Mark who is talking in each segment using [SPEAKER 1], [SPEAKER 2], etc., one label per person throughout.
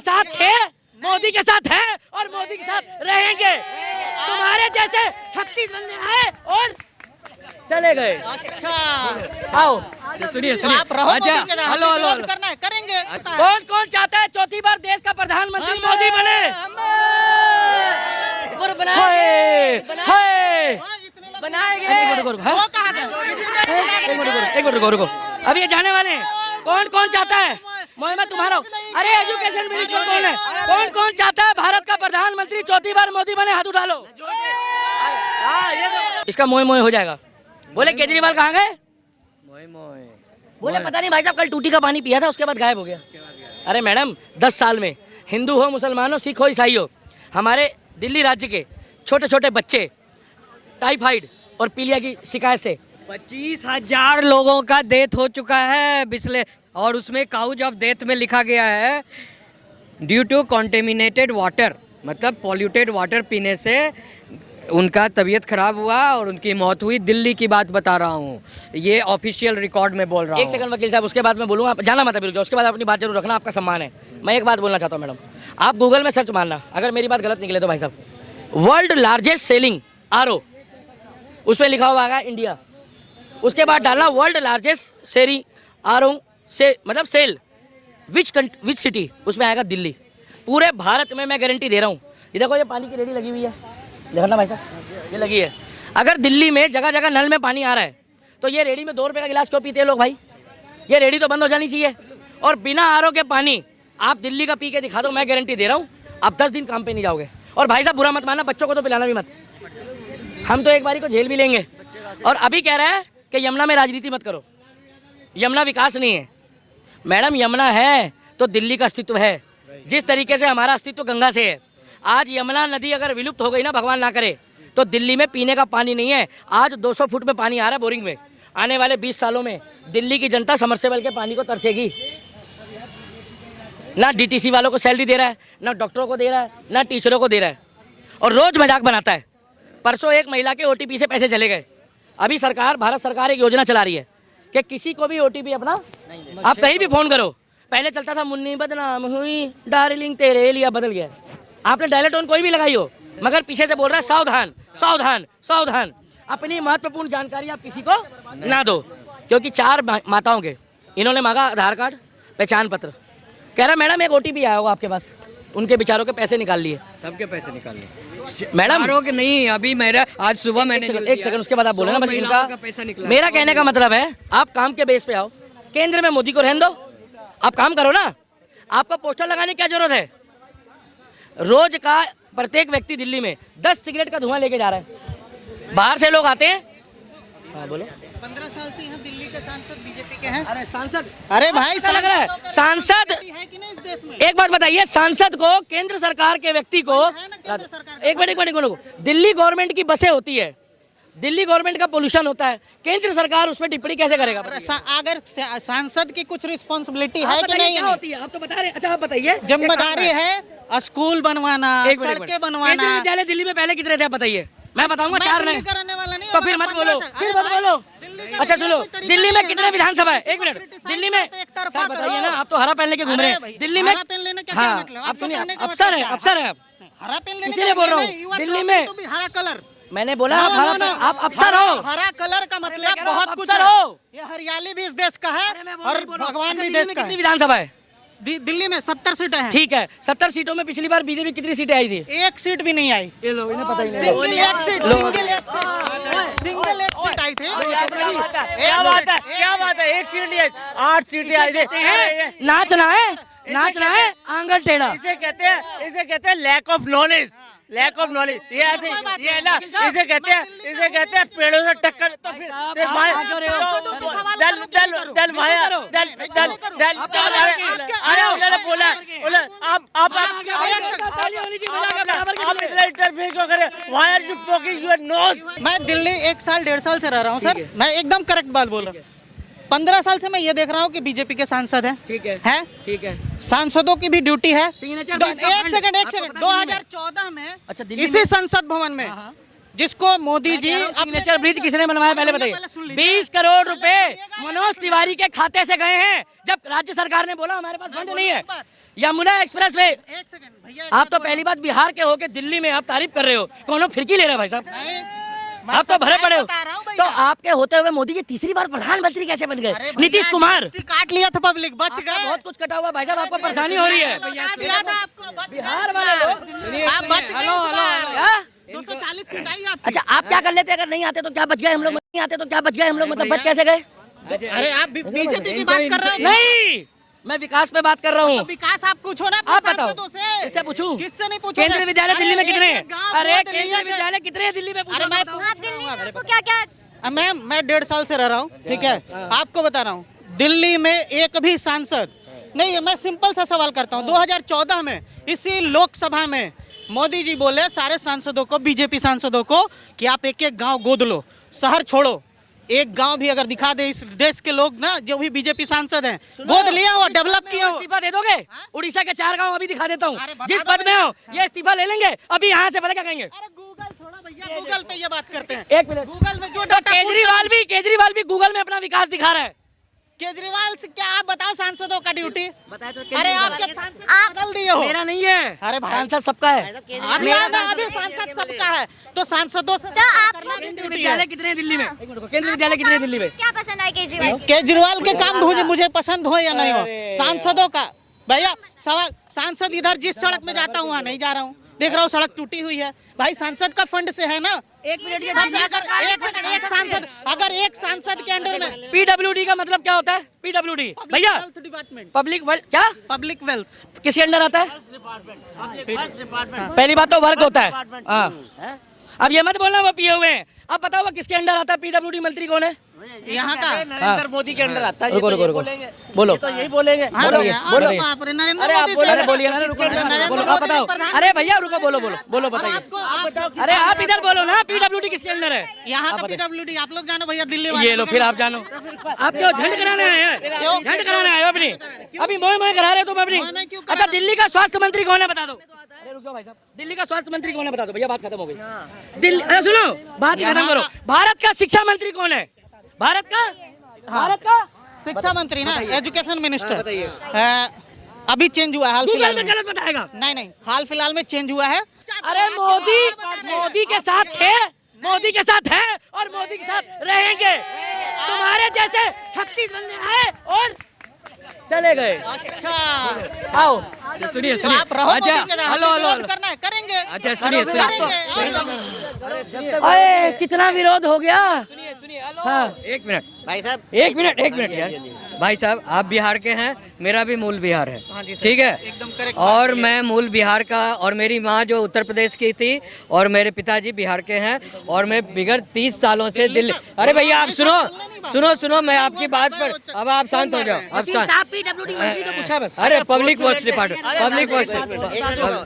[SPEAKER 1] साथ थे, मोदी के साथ है और मोदी के साथ रहेंगे। तुम्हारे जैसे 36 बंदे आए और चले गए।
[SPEAKER 2] अच्छा,
[SPEAKER 1] आओ
[SPEAKER 3] सुनिए
[SPEAKER 2] तो आप रहो
[SPEAKER 3] अच्छा,
[SPEAKER 2] मोदी के साथ,
[SPEAKER 3] हेलो
[SPEAKER 2] हमें
[SPEAKER 3] हेलो
[SPEAKER 2] विरोध करना है, करेंगे।
[SPEAKER 1] कौन कौन चाहता है चौथी बार देश का प्रधानमंत्री मोदी बने?
[SPEAKER 3] बनाएंगे।
[SPEAKER 1] एक मिनट रुको। अब ये जाने वाले हैं। कौन कौन चाहता है? मोहम्मद तुम्हारा, अरे एजुकेशन मिनिस्टर कौन है? कौन कौन चाहता है भारत का प्रधानमंत्री चौथी बार मोदी बने? हाथ उठा लो। इसका मोए मोए हो जाएगा। बोले केजरीवाल कहाँ गए? बोले पता नहीं भाई साहब, कल टूटी का पानी पिया था, उसके बाद गायब हो गया। अरे मैडम, 10 साल में हिंदू हो, मुसलमान हो, सिख हो, ईसाई हो, हमारे दिल्ली राज्य के छोटे छोटे बच्चे टाइफाइड और पीलिया की शिकायत से
[SPEAKER 3] 25,000 लोगों का डेथ हो चुका है पिछले, और उसमें काउज ऑफ डेथ में लिखा गया है ड्यू टू कॉन्टेमिनेटेड वाटर, मतलब पॉल्यूटेड वाटर पीने से उनका तबीयत खराब हुआ और उनकी मौत हुई। दिल्ली की बात बता रहा हूँ, ये ऑफिशियल रिकॉर्ड में बोल रहा हूँ।
[SPEAKER 1] एक सेकंड वकील साहब, उसके बाद मैं बोलूँगा, जाना मत अभी, उसके बाद अपनी बात जरूर रखना, आपका सम्मान है। मैं एक बात बोलना चाहता हूँ मैडम, आप गूगल में सर्च मारना, अगर मेरी बात गलत निकले तो भाई साहब, वर्ल्ड लार्जेस्ट सेलिंग आरओ, उसमें लिखा हुआ है इंडिया। उसके बाद डालना वर्ल्ड लार्जेस्ट सेलिंग आरओ से मतलब सेल विच सिटी, उसमें आएगा दिल्ली। पूरे भारत में मैं गारंटी दे रहा हूँ। ये देखो, ये पानी की रेडी लगी हुई है, देखो ना भाई साहब, ये लगी है। अगर दिल्ली में जगह जगह नल में पानी आ रहा है तो ये रेडी में 2 रुपये का गिलास क्यों पीते हैं लोग भाई? ये रेडी तो बंद हो जानी चाहिए। और बिना आरओ के पानी आप दिल्ली का पी के दिखा दो, मैं गारंटी दे रहा हूँ आप 10 दिन काम पे नहीं जाओगे। और भाई साहब बुरा मत मानना, बच्चों को तो पिलाना भी मत, हम तो एक बारी को झेल भी लेंगे। और अभी कह रहा है कि यमुना में राजनीति मत करो, यमुना विकास नहीं है। मैडम, यमुना है तो दिल्ली का अस्तित्व है, जिस तरीके से हमारा अस्तित्व गंगा से है। आज यमुना नदी अगर विलुप्त हो गई ना, भगवान ना करे, तो दिल्ली में पीने का पानी नहीं है। आज 200 फुट में पानी आ रहा है बोरिंग में। आने वाले 20 सालों में दिल्ली की जनता समरसेबल के पानी को तरसेगी। ना डीटीसी वालों को सैलरी दे रहा है, ना डॉक्टरों को दे रहा है, ना टीचरों को दे रहा है, और रोज मजाक बनाता है। परसों एक महिला के ओटीपी से पैसे चले गए। अभी सरकार, भारत सरकार एक योजना चला रही है कि किसी को भी ओटीपी अपना, आप कहीं भी फोन करो, पहले चलता था मुन्नी बदनाम हुई डार्लिंग तेरे लिए, बदल गया। आपने डायलर टोन कोई भी लगाई हो, मगर पीछे से बोल रहा है सावधान सावधान सावधान। अपनी महत्वपूर्ण जानकारी आप किसी को ना दो, क्योंकि 4 माताओं के इन्होंने मांगा आधार कार्ड, पहचान पत्र। कह रहा मैडम एक ओटीपी आया होगा आपके पास, उनके बेचारों के पैसे निकाल लिए।
[SPEAKER 3] सबके पैसे निकाल लिए
[SPEAKER 1] मैडम
[SPEAKER 3] कि नहीं, अभी मेरा आज सुबह मैंने
[SPEAKER 1] एक सेकंड उसके बाद आप बोले ना, बस इनका मेरा कहने का मतलब है आप काम के बेस पे आओ, केंद्र में मोदी को रहने दो, आप काम करो ना। आपको पोस्टर लगाने की क्या जरूरत है? रोज का प्रत्येक व्यक्ति दिल्ली में 10 सिगरेट का धुआं लेके जा रहा है। बाहर से लोग आते हैं। हाँ बोलो।
[SPEAKER 2] 15 साल से यहाँ दिल्ली के सांसद बीजेपी के हैं।
[SPEAKER 1] अरे सांसद,
[SPEAKER 2] अरे भाई
[SPEAKER 1] ऐसा लग रहा है सांसद
[SPEAKER 2] है कि नहीं इस देश में?
[SPEAKER 1] एक बात बताइए, सांसद को केंद्र सरकार के व्यक्ति को, एक मिनट, दिल्ली गवर्नमेंट की बसें होती है, दिल्ली गवर्नमेंट का पोल्यूशन होता है, केंद्र सरकार उसमें टिप्पणी कैसे करेगा?
[SPEAKER 2] अगर सांसद की कुछ रिस्पॉन्सिबिलिटी है कि नहीं
[SPEAKER 1] होती है? आप तो बता रहे हैं। अच्छा आप बताइए,
[SPEAKER 2] जिम्मेदारी है स्कूल बनवाना, सड़कें बनवाना।
[SPEAKER 1] विद्यालय दिल्ली में पहले कितने थे आप बताइए, मैं बताऊंगा। 4 नहीं
[SPEAKER 2] करने वाला नहीं,
[SPEAKER 1] तो फिर मत बोलो, फिर मत बोलो। अच्छा सुनो, दिल्ली में कितने विधानसभा है? एक मिनट, दिल्ली में सर बताइए ना, आप तो हरा पहन लेके घूम रहे हैं दिल्ली में। हाँ आप सुनिए, अफसर है आप,
[SPEAKER 2] हरा पेन लेने,
[SPEAKER 1] इसीलिए बोल रहा हूँ दिल्ली में
[SPEAKER 2] हरा कलर।
[SPEAKER 1] मैंने बोला आप अफसर हो,
[SPEAKER 2] हरा कलर का मतलब बहुत कुछ
[SPEAKER 1] अफसर
[SPEAKER 2] है।
[SPEAKER 1] हो।
[SPEAKER 2] ये हरियाली भी इस देश का है और भगवान भी देश का है।
[SPEAKER 1] कितनी विधानसभा है
[SPEAKER 2] दिल्ली में? 70 सीटें हैं।
[SPEAKER 1] ठीक है, 70 सीटों में पिछली बार बीजेपी कितनी सीटें आई थी?
[SPEAKER 2] एक सीट भी नहीं आई।
[SPEAKER 1] ये लो, इन्हें पता ही नहीं।
[SPEAKER 2] सिंगल एक सीट आई थी।
[SPEAKER 4] क्या बात है, एक सीट नहीं आई, 8 सीटें आई थी।
[SPEAKER 1] नाचना है आंगन टेढ़ा।
[SPEAKER 4] इसे कहते हैं लैक ऑफ नॉलेज। ये ऐसे, ये है ना, इसे कहते हैं पेड़ों से टक्कर। तो फिर बोला आप इतना इंटरफेयर क्यों करें? Why are you poking your nose?
[SPEAKER 2] मैं दिल्ली 1 साल 1.5 साल से रह रहा हूँ सर, मैं एकदम करेक्ट बात बोल रहा हूँ। 15 साल से मैं ये देख रहा हूँ कि बीजेपी के सांसद हैं।
[SPEAKER 1] ठीक है,
[SPEAKER 2] हैं?
[SPEAKER 1] ठीक है।
[SPEAKER 2] सांसदों की भी ड्यूटी है।
[SPEAKER 1] सिग्नेचर
[SPEAKER 2] एक सेकंड 2014 में
[SPEAKER 1] अच्छा, दिल्ली
[SPEAKER 2] इसी
[SPEAKER 1] में?
[SPEAKER 2] संसद भवन में जिसको मोदी जी
[SPEAKER 1] सिग्नेचर ब्रिज किसने बनवाया पहले बताइए। 20 करोड़ रुपए मनोज तिवारी के खाते से गए हैं जब राज्य सरकार ने बोला हमारे पास फंड नहीं है। यमुना एक्सप्रेस वे,
[SPEAKER 2] एक सेकंड भैया,
[SPEAKER 1] आप तो पहली बात बिहार के होके दिल्ली में आप तारीफ कर रहे हो, कौन फिरकी ले रहे हैं भाई साहब, आप तो भरे पड़े हो। तो आपके होते हुए मोदी जी तीसरी बार प्रधानमंत्री कैसे बन गए? नीतीश कुमार
[SPEAKER 2] काट लिया था पब्लिक, बच गए।
[SPEAKER 1] बहुत कुछ कटा हुआ भाई साहब, आपको परेशानी हो रही है। बिहार वाले लोग
[SPEAKER 2] आप बच गए।
[SPEAKER 1] क्या?
[SPEAKER 2] 240 सीट आई आपकी।
[SPEAKER 1] अच्छा आप क्या कर लेते अगर नहीं आते तो क्या बच गए हम लोग, नहीं आते तो क्या बच गए हम लोग, मतलब बच कैसे गए?
[SPEAKER 2] अरे आप बीजेपी की बात कर रहे हो?
[SPEAKER 1] नहीं, मैं विकास पे बात कर रहा हूँ।
[SPEAKER 2] विकास आप पूछो ना,
[SPEAKER 1] आप बताओ,
[SPEAKER 2] सांसदों से।
[SPEAKER 1] किससे पूछूं?
[SPEAKER 2] किससे नहीं पूछो?
[SPEAKER 1] केंद्रीय विद्यालय दिल्ली में कितने हैं? अरे केंद्रीय
[SPEAKER 2] विद्यालय
[SPEAKER 1] विद्यालय कितने हैं दिल्ली में?
[SPEAKER 2] अरे मैं
[SPEAKER 1] बताओ।
[SPEAKER 2] पूछ रहा हूँ
[SPEAKER 5] आपको क्या क्या
[SPEAKER 2] मैम, मैं 1.5 साल से रह रहा हूँ, ठीक है, आपको बता रहा हूँ, दिल्ली में एक भी सांसद नहीं है। मैं सिंपल सा सवाल करता हूँ, 2014 में इसी लोकसभा में मोदी जी बोले सारे सांसदों को, बीजेपी सांसदों को, कि आप एक एक गांव गोद लो, शहर छोड़ो, एक गांव भी अगर दिखा दे इस देश के लोग ना, जो भी बीजेपी सांसद हैं, गोद लिया हो, डेवलप किया हो।
[SPEAKER 1] इस्तीफा दे दोगे? उड़ीसा के 4 गांव अभी दिखा देता हूँ,
[SPEAKER 2] अरे बता
[SPEAKER 1] जिस
[SPEAKER 2] दो
[SPEAKER 1] पद में हो ये इस्तीफा ले लेंगे अभी यहाँ से, पता क्या कहेंगे?
[SPEAKER 2] अरे गूगल छोड़ो भैया, गूगल पे ये बात करते हैं।
[SPEAKER 1] एक मिनट,
[SPEAKER 2] गूगल में जो
[SPEAKER 1] तो
[SPEAKER 2] डाटा
[SPEAKER 1] केजरीवाल भी गूगल में अपना विकास दिखा रहा है।
[SPEAKER 2] केजरीवाल से क्या आप बताओ सांसदों का ड्यूटी?
[SPEAKER 1] बताए तो
[SPEAKER 2] अरे आपके सांसद बदल दिए हो।
[SPEAKER 1] मेरा नहीं है,
[SPEAKER 2] अरे भाई,
[SPEAKER 1] सांसद सबका है।
[SPEAKER 2] अभी सांसद सबका है, तो सांसदों से
[SPEAKER 1] केंद्रीय विद्यालय कितने हैं दिल्ली में? एक मिनट, केंद्रीय विद्यालय कितने हैं दिल्ली में?
[SPEAKER 5] क्या पसंद आए केजरीवाल?
[SPEAKER 2] केजरीवाल के काम मुझे पसंद हो या नहीं हो, सांसदों का भैया सवाल, सांसद इधर जिस सड़क में जाता हूँ वहाँ नहीं जा रहा हूँ, देख रहा हूँ सड़क टूटी हुई है, भाई सांसद का फंड से है ना।
[SPEAKER 1] एक मिनट, ये
[SPEAKER 2] अगर एक सांसद के अंडर में
[SPEAKER 1] पीडब्ल्यूडी का मतलब क्या होता है? पीडब्ल्यूडी भैया,
[SPEAKER 2] डिपार्टमेंट,
[SPEAKER 1] पब्लिक क्या,
[SPEAKER 2] पब्लिक वेल्थ
[SPEAKER 1] किसके अंडर आता है? पहली बात तो वर्क होता है। हाँ, अब ये मत बोलना वो पिए हुए हैं। अब बताओ वो किसके अंडर आता है? पीडब्ल्यूडी मंत्री कौन है
[SPEAKER 2] यहाँ का?
[SPEAKER 4] नरेंद्र मोदी के अंडर आता है।
[SPEAKER 1] रुको रुको रुको, बोलो
[SPEAKER 4] तो यही बोलेंगे।
[SPEAKER 2] हाँ
[SPEAKER 1] बोलो,
[SPEAKER 2] भैया,
[SPEAKER 1] बोलो।
[SPEAKER 2] अरे बाप रे, नरेंद्र मोदी से।
[SPEAKER 1] अरे बोलिए ना, रुको बोलो, आप बताओ। अरे भैया रुको, बोलो बोलो बोलो, बताइए। अरे आप इधर बोलो ना, पीडब्ल्यूडी किसके अंदर है?
[SPEAKER 2] यहाँ का पीडब्ल्यूडी आप लोग जानो भैया, दिल्ली वाले।
[SPEAKER 1] ये लो, फिर आप जानो। आप क्यों झंड कराने आए हैं? झंड कराने आए हो अपनी? अभी मोह मोह करा रहे हो तुम अपनी। अच्छा दिल्ली का स्वास्थ्य मंत्री कौन है बता दो? अरे रुको भाई साहब, दिल्ली का स्वास्थ्य मंत्री कौन है बता दो भैया, बात खत्म हो गई। दिल्ली, अरे सुनो, बात खत्म करो। भारत का शिक्षा मंत्री कौन है? भारत का
[SPEAKER 2] शिक्षा मंत्री ना, एजुकेशन मिनिस्टर
[SPEAKER 1] बताइए।
[SPEAKER 2] अभी चेंज हुआ है हाल
[SPEAKER 1] गूगल
[SPEAKER 2] फिलहाल
[SPEAKER 1] में
[SPEAKER 2] में।
[SPEAKER 1] गलत बताएगा।
[SPEAKER 2] नहीं, हाल फिलहाल में चेंज हुआ है।
[SPEAKER 1] अरे मोदी के साथ थे, मोदी के साथ है और मोदी के साथ रहेंगे। तुम्हारे जैसे 36 बंदे आए और चले गए।
[SPEAKER 2] अच्छा,
[SPEAKER 1] आओ
[SPEAKER 3] सुनिए
[SPEAKER 2] तो
[SPEAKER 3] सुनिए,
[SPEAKER 2] आप रहो
[SPEAKER 3] अच्छा
[SPEAKER 2] मोदी के साथ,
[SPEAKER 3] हेलो हेलो
[SPEAKER 2] विरोध करना है करेंगे।
[SPEAKER 3] अच्छा सुनिए
[SPEAKER 1] अरे कितना विरोध हो गया।
[SPEAKER 3] सुनिए हेलो,
[SPEAKER 1] हाँ।
[SPEAKER 3] एक मिनट
[SPEAKER 6] भाई साहब,
[SPEAKER 3] एक मिनट यार। भाई साहब आप बिहार के हैं, मेरा भी मूल बिहार है, ठीक है,
[SPEAKER 2] एकदम करेक्ट।
[SPEAKER 3] और मैं मूल बिहार का, और मेरी माँ जो उत्तर प्रदेश की थी और मेरे पिताजी बिहार के हैं, और मैं बिगड़ 30 सालों से दिल्ली। अरे भैया आप सुनो, मैं आपकी बात पर, अब आप शांत हो जाओ, अब शांत।
[SPEAKER 1] पीडब्ल्यूडी मंत्री तो पूछा बस।
[SPEAKER 3] अरे public works department, public works,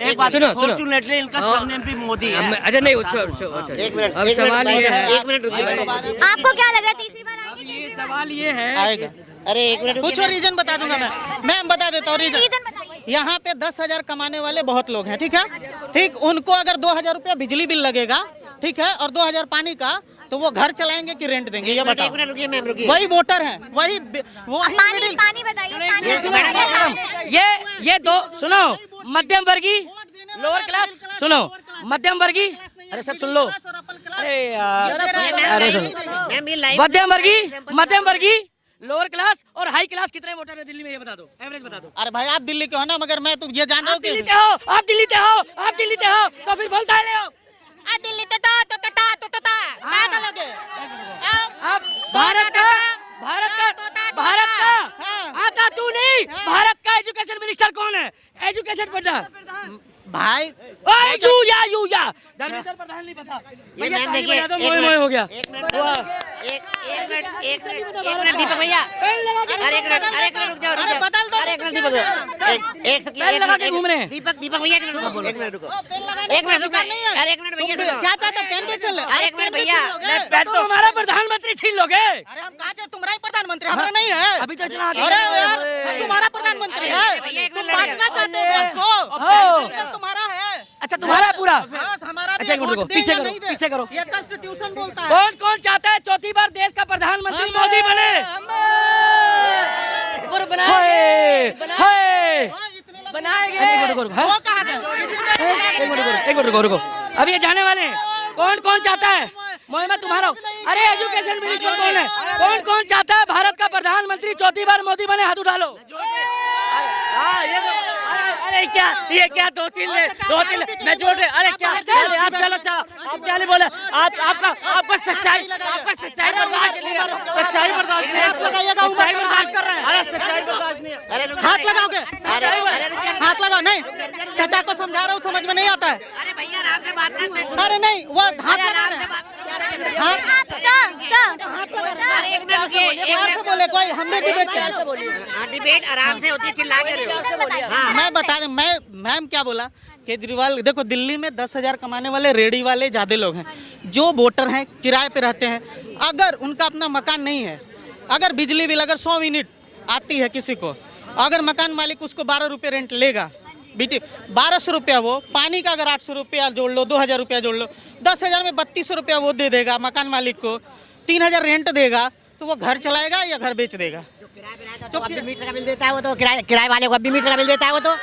[SPEAKER 4] एक बात
[SPEAKER 3] सुनो
[SPEAKER 4] फॉर्चूनेटली इनका सरनेम भी मोदी है।
[SPEAKER 3] अच्छा नहीं,
[SPEAKER 6] एक मिनट,
[SPEAKER 3] अब सवाल ये है,
[SPEAKER 6] एक मिनट रुकिए भाई।
[SPEAKER 5] आपको क्या लग रहा है तीसरी बार
[SPEAKER 3] अब
[SPEAKER 5] आएंगे?
[SPEAKER 3] ये सवाल ये है,
[SPEAKER 2] आएगा।
[SPEAKER 6] अरे एक मिनट
[SPEAKER 2] पूछो, रीजन बता दूंगा मैं बता देता हूँ रीजन।
[SPEAKER 5] रीजन बताइए।
[SPEAKER 2] यहाँ पे 10,000 कमाने वाले बहुत लोग हैं, ठीक है, ठीक, उनको अगर 2,000 रुपया बिजली बिल लगेगा, ठीक है, और 2,000 पानी का, तो वो घर चलाएंगे कि रेंट देंगे? ये बताओ।
[SPEAKER 6] एक मिनट रुकिए मैम, रुकिए।
[SPEAKER 2] वही वोटर हैं, वही
[SPEAKER 5] पानी पानी बताइए, पानी।
[SPEAKER 1] ये दो सुनो, मध्यम वर्गीय, लोअर क्लास, सुनो, मध्यम वर्गीय, अरे सर सुन लो, अरे यार, अरे सुनो,
[SPEAKER 6] मैम ये लाइव
[SPEAKER 1] मध्यम वर्गीय, लोअर क्लास और हाई क्लास कितने वोटर है दिल्ली में, ये बता दो, एवरेज बता दो।
[SPEAKER 2] अरे भाई आप दिल्ली के हो ना, मगर मैं तुम ये जान रहा हूँ
[SPEAKER 1] दिल्ली
[SPEAKER 2] कि
[SPEAKER 1] के हो, आप दिल्ली के हो, तो फिर बोलता है ले हो।
[SPEAKER 2] दिल्ली
[SPEAKER 1] अब भारत का आता तू नहीं, भारत का एजुकेशन मिनिस्टर कौन है? एजुकेशन प्रधान
[SPEAKER 2] भाई
[SPEAKER 1] या धर्मेंद्र प्रधान नहीं पता।
[SPEAKER 6] ये
[SPEAKER 1] भैया
[SPEAKER 6] मैम
[SPEAKER 1] ताली
[SPEAKER 6] देखिए,
[SPEAKER 1] बजा दो,
[SPEAKER 6] एक
[SPEAKER 1] मोए मोए हो गया।
[SPEAKER 6] एक मिनट,
[SPEAKER 1] वाह।
[SPEAKER 6] एक मिनट दीपक भैया, अरे एक मिनट रुक जाओ,
[SPEAKER 2] अरे बदल दो।
[SPEAKER 6] अरे एक मिनट दीपक भैया, एक सेकंड,
[SPEAKER 1] पेन लगा के घूम रहे हैं।
[SPEAKER 6] दीपक भैया एक मिनट रुको, एक मिनट रुको, अरे एक मिनट भैया सुनो।
[SPEAKER 2] क्या चाहते हो, पेन पे चल?
[SPEAKER 6] अरे एक मिनट भैया,
[SPEAKER 1] तुम हमारा प्रधानमंत्री छीन लोगे।
[SPEAKER 2] अरे हम कहा तुम्हारा ही प्रधानमंत्री, हमारा नहीं है।
[SPEAKER 1] अभी तो इतना आगे
[SPEAKER 2] अरे
[SPEAKER 1] गए।
[SPEAKER 2] यार तुम्हारा प्रधानमंत्री है,
[SPEAKER 6] भैया एक
[SPEAKER 2] तुम
[SPEAKER 6] मिनट
[SPEAKER 2] बांटना चाहते हो देश को,
[SPEAKER 1] हो।
[SPEAKER 2] तुम्हारा है।
[SPEAKER 1] अच्छा तुम्हारा है पूरा।
[SPEAKER 2] बस हमारा भी
[SPEAKER 1] अच्छा, एक मिनट
[SPEAKER 2] वोट
[SPEAKER 1] रुको,
[SPEAKER 2] दे
[SPEAKER 1] पीछे
[SPEAKER 2] या
[SPEAKER 1] करो,
[SPEAKER 2] नहीं दे।
[SPEAKER 1] पीछे करो।
[SPEAKER 2] ये कॉन्स्टिट्यूशन बोलता है।
[SPEAKER 1] कौन कौन चाहता है चौथी बार देश का प्रधानमंत्री मोदी बने?
[SPEAKER 2] वो कहाँ गए?
[SPEAKER 1] एक मिनट रुको। अब ये जाने वाले हैं। कौन कौन चाहता है? मैं तुम्हारा हूँ। अरे एजुकेशन मिनिस्टर कौन है? कौन कौन चाहता है भारत का प्रधानमंत्री चौथी बार मोदी बने? हाथ उठा लो।
[SPEAKER 4] हाँ, अरे क्या ये क्या दो तीन मैं जोड़ रहे। अरे क्या अरे आप चलो आप क्या नहीं बोले। आपका सच्चाई बर्दाश्त नहीं है। सच्चाई बर्दाश्त नहीं है।
[SPEAKER 2] लगाइएगा, ऊपर
[SPEAKER 4] सच्चाई
[SPEAKER 2] का
[SPEAKER 4] बर्दाश्त
[SPEAKER 2] हाथ कर रहे हैं।
[SPEAKER 4] अरे सच्चाई बर्दाश्त नहीं है।
[SPEAKER 6] अरे रुक
[SPEAKER 2] हाथ लगाओगे? हाथ लगाओ। नहीं,
[SPEAKER 6] रुक
[SPEAKER 2] चाचा को समझा रहा हूँ, समझ में नहीं आता है।
[SPEAKER 6] अरे भैया आराम से बात करते हैं।
[SPEAKER 2] अरे नहीं, वो हाथ
[SPEAKER 6] अरे
[SPEAKER 2] लगा
[SPEAKER 6] आराम
[SPEAKER 2] रहे
[SPEAKER 6] से
[SPEAKER 2] हैं।
[SPEAKER 6] बात करते हैं।
[SPEAKER 2] हाथ
[SPEAKER 6] अरे एक मिनट रुकिए, एक
[SPEAKER 2] प्यार से बोले, कोई हम भी डिबेट करें।
[SPEAKER 6] हाँ डिबेट आराम से होती है, चिल्ला के रहे हो। हाँ
[SPEAKER 2] मैं बता दें, मैम क्या बोला, केजरीवाल देखो दिल्ली में 10,000 कमाने वाले रेडी वाले ज्यादा लोग हैं, जो वोटर हैं किराए पे रहते हैं। अगर उनका अपना मकान नहीं है, अगर बिजली बिल अगर 100 यूनिट आती है किसी को, अगर मकान मालिक उसको 12 रुपये रेंट लेगा, 1200 रुपया, वो पानी का अगर 800 रुपया जोड़ लो, 2,000 रुपया जोड़ लो, 10,000 में 3200 रुपया वो दे देगा मकान मालिक को, 3,000 रेंट देगा, तो वो घर चलाएगा या घर बेच देगा?
[SPEAKER 6] तो अब भी मीटर का बिल देता है वो, तो किराए वाले को अब भी मीटर का बिल देता है वो, तो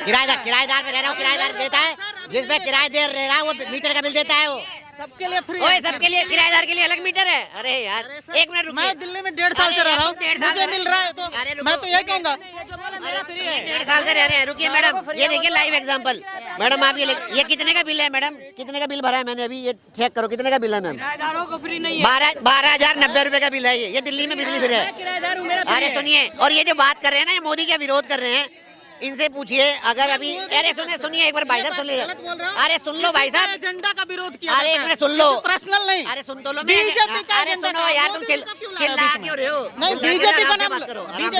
[SPEAKER 6] किराएदार में रह रहा हो, किराएदार देता है, जिस पे किराए दे रहा है वो मीटर का बिल देता है वो।
[SPEAKER 2] सबके लिए फ्री।
[SPEAKER 6] ओए सबके लिए, किराएदार के लिए अलग मीटर है। अरे यार एक मिनट रुकिए।
[SPEAKER 2] मैं दिल्ली में 1.5 साल से रह रहा हूँ, मुझे मिल रहा है, तो मैं तो यही कहूँगा।
[SPEAKER 6] 1.5 साल से रह रहे हैं। रुकिए मैडम, ये देखिए लाइव एग्जांपल। मैडम आप ये कितने का बिल है मैडम? कितने का बिल भरा है मैंने अभी? ये चेक करो कितने का बिल है मैम।
[SPEAKER 3] किराएदारों को फ्री नहीं है।
[SPEAKER 6] 12,090 रुपए का बिल है ये दिल्ली में बिजली फ्री है। अरे सुनिए, और ये जो बात कर रहे हैं ना, ये मोदी का विरोध कर रहे हैं, इनसे पूछिए अगर अभी। अरे सुनिए एक बार भाई साहब सुन लीजिए। अरे सुन लो भाई साहब,
[SPEAKER 2] एजेंडा का विरोध किया।
[SPEAKER 6] अरे एक मिनट सुन लो,
[SPEAKER 2] पर्सनल नहीं।
[SPEAKER 6] अरे सुन तो लो।
[SPEAKER 2] बीजेपी का
[SPEAKER 6] अरे
[SPEAKER 2] एजेंडा
[SPEAKER 6] सुनो
[SPEAKER 2] का,
[SPEAKER 6] यार,
[SPEAKER 2] वो
[SPEAKER 6] तुम
[SPEAKER 2] भी उसका क्यों लाया
[SPEAKER 6] चिल्ला
[SPEAKER 2] बीच में?
[SPEAKER 6] क्यों रहे हो?
[SPEAKER 2] नहीं,
[SPEAKER 6] चिल्ला के
[SPEAKER 2] बीजेपी का
[SPEAKER 6] आराम से
[SPEAKER 2] नाम,
[SPEAKER 6] बात करो, आराम से
[SPEAKER 2] बीजेपी